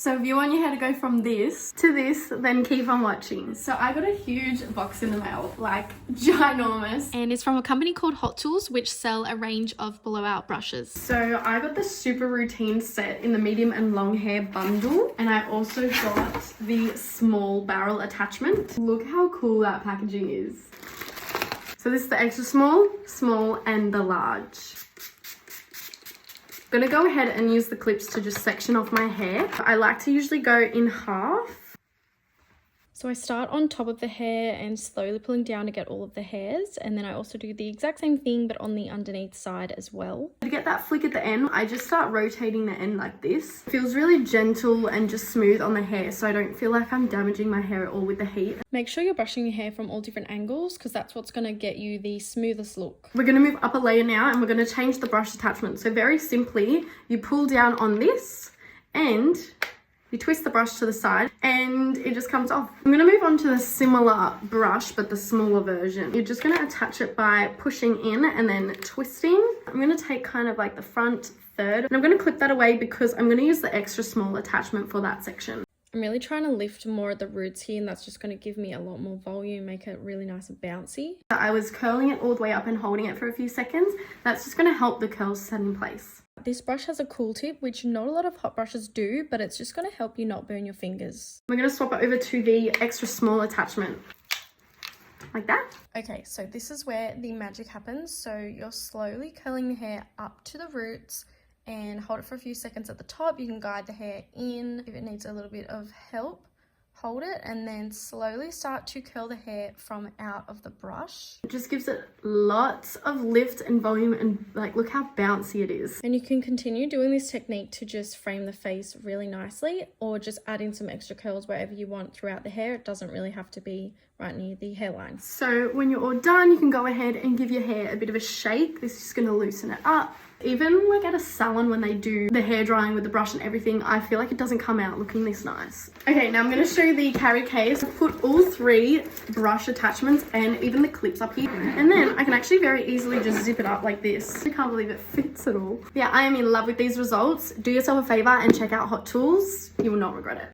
So if you want your hair to go from this to this, then keep on watching. So I got a huge box in the mail, like ginormous. And it's from a company called Hot Tools, which sell a range of blowout brushes. So I got the Super Routine set in the medium and long hair bundle. And I also got the small barrel attachment. Look how cool that packaging is. So this is the extra small, small, and the large. I'm gonna go ahead and use the clips to just section off my hair. I like to usually go in half. So I start on top of the hair and slowly pulling down to get all of the hairs. And then I also do the exact same thing, but on the underneath side as well. To get that flick at the end, I just start rotating the end like this. It feels really gentle and just smooth on the hair, so I don't feel like I'm damaging my hair at all with the heat. Make sure you're brushing your hair from all different angles because that's what's going to get you the smoothest look. We're going to move up a layer now and we're going to change the brush attachment. So very simply, you pull down on this and you twist the brush to the side and it just comes off. I'm going to move on to the similar brush, but the smaller version. You're just going to attach it by pushing in and then twisting. I'm going to take kind of like the front third and I'm going to clip that away because I'm going to use the extra small attachment for that section. I'm really trying to lift more at the roots here and that's just going to give me a lot more volume, make it really nice and bouncy. I was curling it all the way up and holding it for a few seconds. That's just going to help the curls set in place. This brush has a cool tip, which not a lot of hot brushes do, but it's just going to help you not burn your fingers. We're going to swap it over to the extra small attachment. Like that. Okay, so this is where the magic happens. So you're slowly curling the hair up to the roots and hold it for a few seconds at the top. You can guide the hair in. If it needs a little bit of help, hold it and then slowly start to curl the hair from out of the brush. It just gives it lots of lift and volume and like look how bouncy it is. And you can continue doing this technique to just frame the face really nicely or just add in some extra curls wherever you want throughout the hair. It doesn't really have to be right near the hairline. So when you're all done, you can go ahead and give your hair a bit of a shake. This is just going to loosen it up. Even like at a salon when they do the hair drying with the brush and everything, I feel like it doesn't come out looking this nice. Okay, now I'm going to show you the carry case. I've put all 3 brush attachments and even the clips up here. And then I can actually very easily just zip it up like this. I can't believe it fits at all. Yeah, I am in love with these results. Do yourself a favor and check out Hot Tools. You will not regret it.